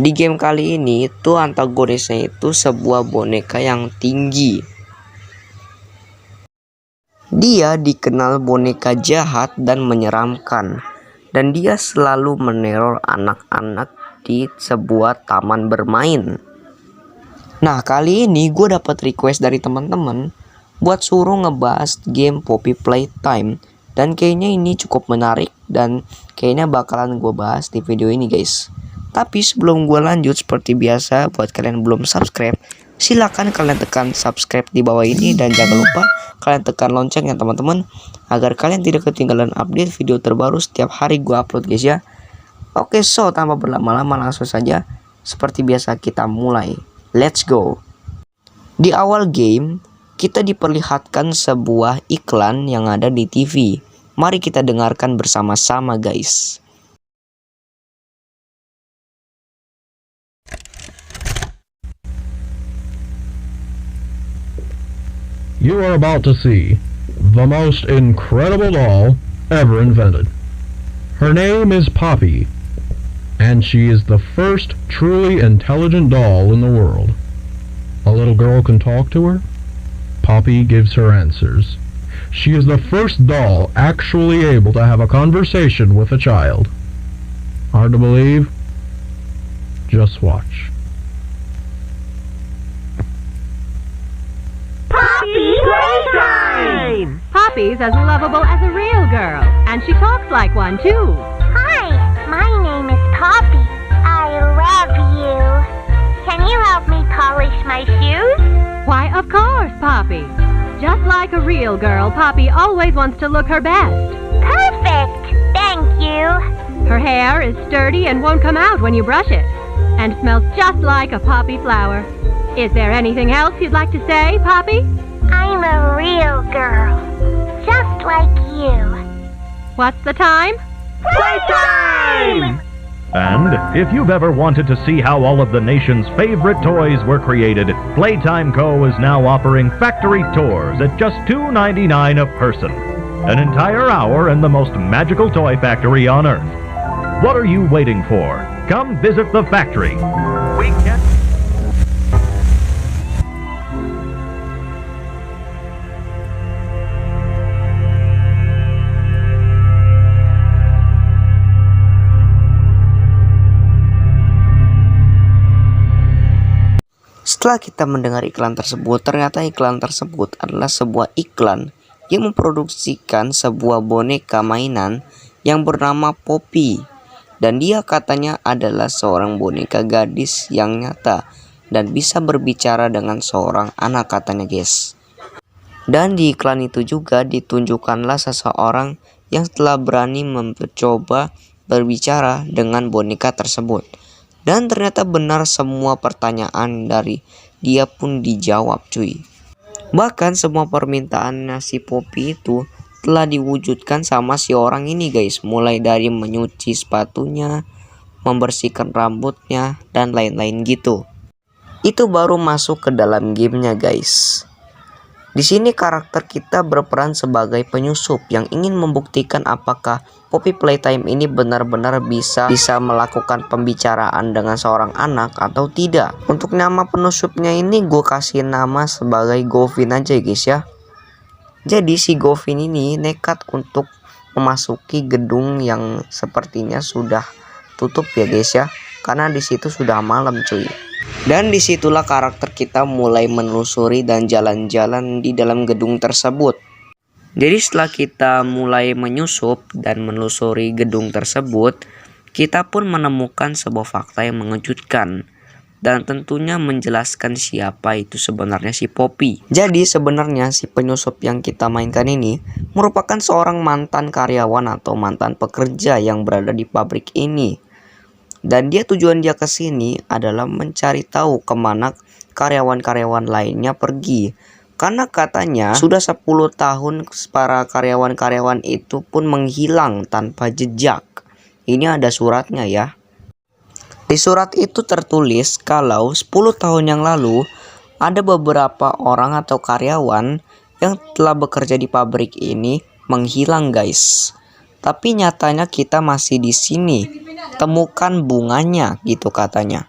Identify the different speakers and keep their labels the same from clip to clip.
Speaker 1: Di game kali ini itu antagonisnya itu sebuah boneka yang tinggi. Dia dikenal boneka jahat dan menyeramkan, dan dia selalu meneror anak-anak di sebuah taman bermain. Nah, kali ini gue dapat request dari teman-teman buat suruh ngebahas game Poppy Playtime, dan kayaknya ini cukup menarik dan kayaknya bakalan gue bahas di video ini guys. Tapi sebelum gue lanjut, seperti biasa buat kalian belum subscribe, silakan kalian tekan subscribe di bawah ini, dan jangan lupa kalian tekan lonceng ya teman-teman, agar kalian tidak ketinggalan update video terbaru setiap hari gue upload guys ya. Oke, so tanpa berlama-lama langsung saja seperti biasa kita mulai. Let's go. Di awal game kita diperlihatkan sebuah iklan yang ada di TV. Mari kita dengarkan bersama-sama guys.
Speaker 2: You are about to see the most incredible doll ever invented. Her name is Poppy, and she is the first truly intelligent doll in the world. A little girl can talk to her. Poppy gives her answers. She is the first doll actually able to have a conversation with a child. Hard to believe? Just watch.
Speaker 3: Playtime! Poppy's as lovable as a real girl, and she talks like one too.
Speaker 4: Hi, my name is Poppy. I love you. Can you help me polish my shoes?
Speaker 3: Why, of course, Poppy. Just like a real girl, Poppy always wants to look her best.
Speaker 4: Perfect. Thank you.
Speaker 3: Her hair is sturdy and won't come out when you brush it, and smells just like a poppy flower. Is there anything else you'd like to say, Poppy?
Speaker 4: I'm a real girl, just like you.
Speaker 3: What's the time?
Speaker 4: Playtime!
Speaker 5: And if you've ever wanted to see how all of the nation's favorite toys were created, Playtime Co. is now offering factory tours at just $2.99 a person. An entire hour in the most magical toy factory on Earth. What are you waiting for? Come visit the factory. We can...
Speaker 1: Setelah kita mendengar iklan tersebut, ternyata iklan tersebut adalah sebuah iklan yang memproduksikan sebuah boneka mainan yang bernama Poppy. Dan dia katanya adalah seorang boneka gadis yang nyata dan bisa berbicara dengan seorang anak katanya guys. Dan di iklan itu juga ditunjukkanlah seseorang yang telah berani mencoba berbicara dengan boneka tersebut. Dan ternyata benar semua pertanyaan dari dia pun dijawab cuy. Bahkan semua permintaan si Poppy itu telah diwujudkan sama si orang ini guys. Mulai dari menyuci sepatunya, membersihkan rambutnya, dan lain-lain gitu. Itu baru masuk ke dalam gamenya guys. Di sini karakter kita berperan sebagai penyusup yang ingin membuktikan apakah Poppy Playtime ini benar-benar bisa melakukan pembicaraan dengan seorang anak atau tidak. Untuk nama penyusupnya ini gue kasih nama sebagai Govin aja guys ya. Jadi si Govin ini nekat untuk memasuki gedung yang sepertinya sudah tutup ya guys ya, karena di situ sudah malam cuy. Dan disitulah karakter kita mulai menelusuri dan jalan-jalan di dalam gedung tersebut. Jadi setelah kita mulai menyusup dan menelusuri gedung tersebut, kita pun menemukan sebuah fakta yang mengejutkan. Dan tentunya menjelaskan siapa itu sebenarnya si Poppy. Jadi sebenarnya si penyusup yang kita mainkan ini merupakan seorang mantan karyawan atau mantan pekerja yang berada di pabrik ini. Dan tujuan dia ke sini adalah mencari tahu kemana karyawan-karyawan lainnya pergi. Karena katanya sudah 10 tahun para karyawan-karyawan itu pun menghilang tanpa jejak. Ini ada suratnya ya. Di surat itu tertulis kalau 10 tahun yang lalu ada beberapa orang atau karyawan yang telah bekerja di pabrik ini menghilang guys. Tapi nyatanya kita masih di sini. Temukan bunganya gitu katanya.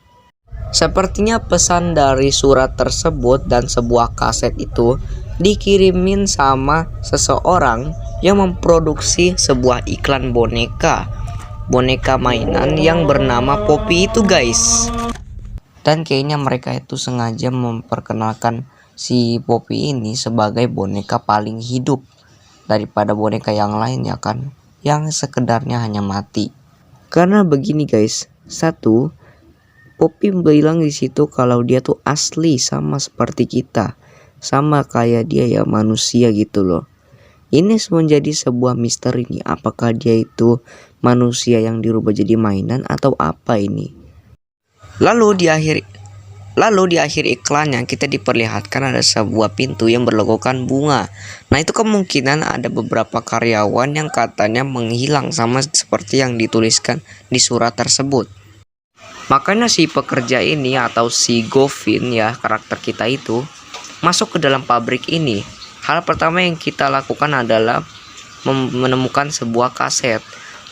Speaker 1: Sepertinya pesan dari surat tersebut dan sebuah kaset itu dikirimin sama seseorang yang memproduksi sebuah iklan boneka mainan yang bernama Poppy itu guys. Dan kayaknya mereka itu sengaja memperkenalkan si Poppy ini sebagai boneka paling hidup daripada boneka yang lain ya kan, yang sekedarnya hanya mati. Karena begini guys, satu, Poppy bilang di situ kalau dia tuh asli sama seperti kita, sama kayak dia ya, manusia gitu loh. Ini menjadi sebuah misteri nih, apakah dia itu manusia yang dirubah jadi mainan atau apa ini. Lalu di akhir iklannya kita diperlihatkan ada sebuah pintu yang berlogokan bunga. Nah itu kemungkinan ada beberapa karyawan yang katanya menghilang sama seperti yang dituliskan di surat tersebut. Makanya si pekerja ini atau si Govin ya, karakter kita itu masuk ke dalam pabrik ini. Hal pertama yang kita lakukan adalah menemukan sebuah kaset.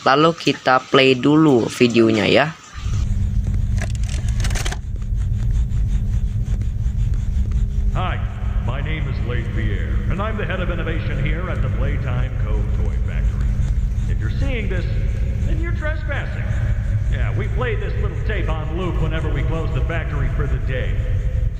Speaker 1: Lalu kita play dulu videonya ya.
Speaker 5: Hi, my name is Leith Pierre, and I'm the head of innovation here at the Playtime Co. Toy Factory. If you're seeing this, then you're trespassing. Yeah, we play this little tape on loop whenever we close the factory for the day.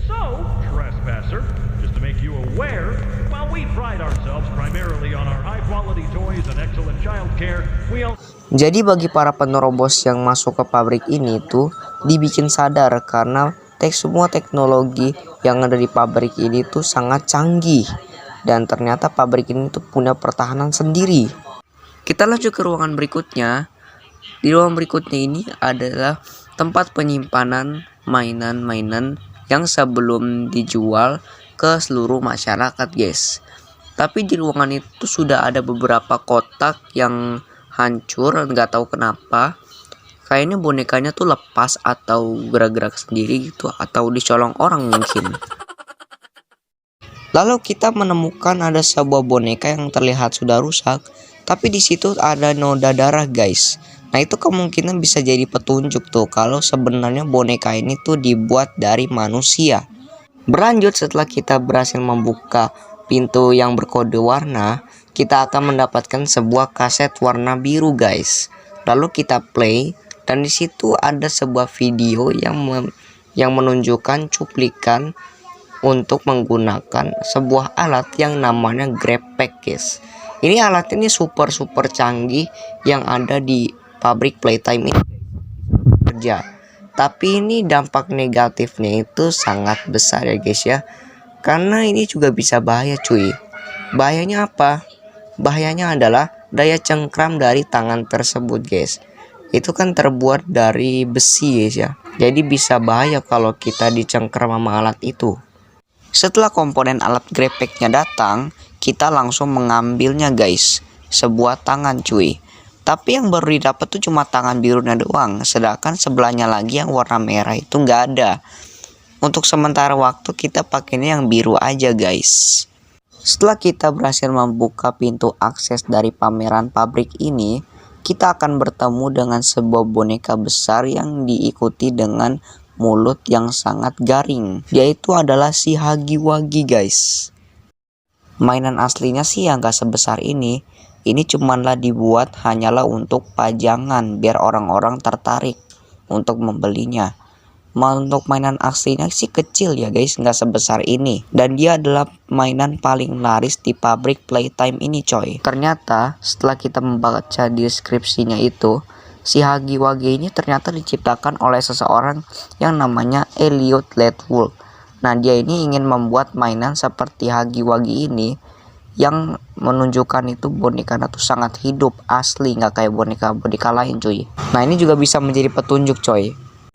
Speaker 5: So, trespasser, just to make you aware, while we pride ourselves primarily on our high-quality toys and excellent child care, we also...
Speaker 1: Jadi bagi para penerobos yang masuk ke pabrik ini tuh dibikin sadar karena semua teknologi yang ada di pabrik ini tuh sangat canggih. Dan ternyata pabrik ini tuh punya pertahanan sendiri. Kita lanjut ke ruangan berikutnya. Di ruang berikutnya ini adalah tempat penyimpanan mainan-mainan yang sebelum dijual ke seluruh masyarakat guys. Tapi di ruangan itu sudah ada beberapa kotak yang hancur, nggak tahu kenapa. Kayaknya bonekanya tuh lepas atau gerak-gerak sendiri gitu, atau dicolong orang mungkin. Lalu kita menemukan ada sebuah boneka yang terlihat sudah rusak, tapi di situ ada noda darah guys. Nah itu kemungkinan bisa jadi petunjuk tuh kalau sebenarnya boneka ini tuh dibuat dari manusia. Berlanjut, setelah kita berhasil membuka pintu yang berkode warna, kita akan mendapatkan sebuah kaset warna biru guys. Lalu kita play dan di situ ada sebuah video yang menunjukkan cuplikan untuk menggunakan sebuah alat yang namanya Grab Pack guys. Ini alat ini super canggih yang ada di pabrik Playtime ini kerja. Tapi ini dampak negatifnya itu sangat besar ya guys ya. Karena ini juga bisa bahaya cuy. Bahayanya apa? Bahayanya adalah daya cengkram dari tangan tersebut guys. Itu kan terbuat dari besi guys ya. Jadi bisa bahaya kalau kita dicengkram sama alat itu. Setelah komponen alat Grab Pack-nya datang, kita langsung mengambilnya guys. Sebuah tangan cuy. Tapi yang baru didapat tuh cuma tangan birunya doang, sedangkan sebelahnya lagi yang warna merah itu nggak ada. Untuk sementara waktu kita pakainya yang biru aja guys. Setelah kita berhasil membuka pintu akses dari pameran pabrik ini, kita akan bertemu dengan sebuah boneka besar yang diikuti dengan mulut yang sangat garing. Yaitu adalah si Huggy Wuggy guys. Mainan aslinya sih yang gak sebesar ini. Ini cumanlah dibuat hanyalah untuk pajangan biar orang-orang tertarik untuk membelinya. Untuk mainan aslinya sih kecil ya guys, nggak sebesar ini. Dan dia adalah mainan paling laris di pabrik Playtime ini coy. Ternyata setelah kita membaca deskripsinya itu, si Huggy Wuggy ini ternyata diciptakan oleh seseorang yang namanya Elliot Letwood. Nah dia ini ingin membuat mainan seperti Huggy Wuggy ini yang menunjukkan itu bonekanya tuh sangat hidup asli, nggak kayak boneka lain cuy. Nah ini juga bisa menjadi petunjuk coy.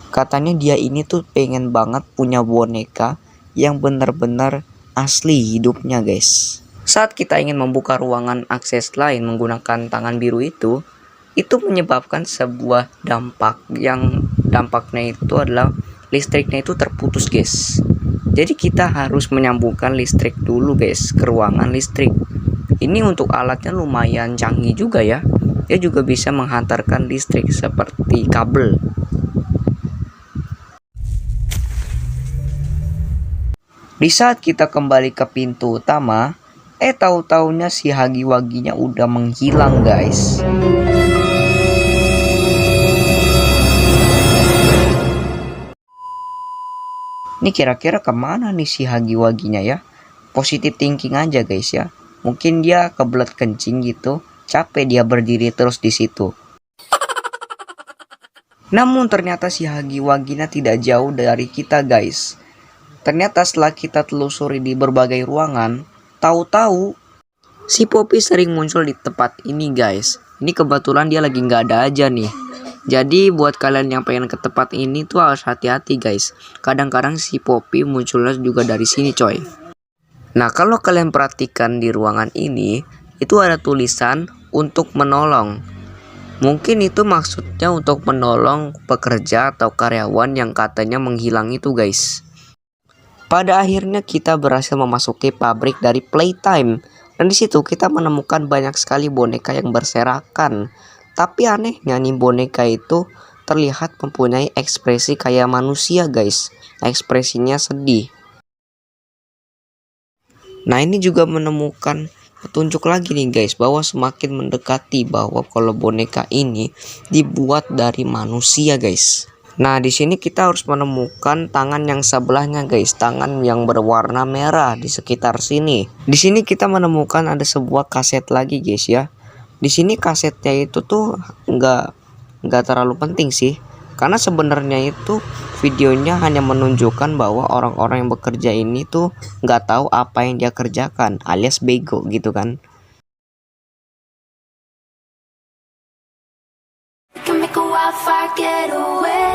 Speaker 1: Katanya dia ini tuh pengen banget punya boneka yang benar-benar asli hidupnya guys. Saat kita ingin membuka ruangan akses lain menggunakan tangan biru itu menyebabkan sebuah dampak yang dampaknya itu adalah listriknya itu terputus guys. Jadi kita harus menyambungkan listrik dulu guys ke ruangan listrik. Ini untuk alatnya lumayan canggih juga ya. dia juga bisa menghantarkan listrik seperti kabel. Di saat kita kembali ke pintu utama, tahu-taunya si Hagi-Waginya udah menghilang guys. Ini kira-kira kemana nih si Hagi-Waginya ya? Positive thinking aja guys ya. Mungkin dia kebelet kencing gitu, capek dia berdiri terus di situ. Namun ternyata si Hagi-Waginya tidak jauh dari kita guys. Ternyata setelah kita telusuri di berbagai ruangan, tahu-tahu si Poppy sering muncul di tempat ini guys. Ini kebetulan dia lagi nggak ada aja nih. Jadi buat kalian yang pengen ke tempat ini tuh harus hati-hati guys. Kadang-kadang si Poppy munculnya juga dari sini coy. Nah kalau kalian perhatikan di ruangan ini, itu ada tulisan untuk menolong. Mungkin itu maksudnya untuk menolong pekerja atau karyawan yang katanya menghilang itu guys. Pada akhirnya kita berhasil memasuki pabrik dari Playtime. Dan di situ kita menemukan banyak sekali boneka yang berserakan. Tapi anehnya nih boneka itu terlihat mempunyai ekspresi kayak manusia guys. Ekspresinya sedih. Nah ini juga menemukan petunjuk lagi nih guys, bahwa semakin mendekati bahwa kalau boneka ini dibuat dari manusia guys. Nah di sini kita harus menemukan tangan yang sebelahnya guys, tangan yang berwarna merah di sekitar sini. Di sini kita menemukan ada sebuah kaset lagi guys ya. Di sini kasetnya itu tuh nggak terlalu penting sih, karena sebenarnya itu videonya hanya menunjukkan bahwa orang-orang yang bekerja ini tuh nggak tahu apa yang dia kerjakan, alias bego gitu kan.
Speaker 6: Can make a wildfire get away.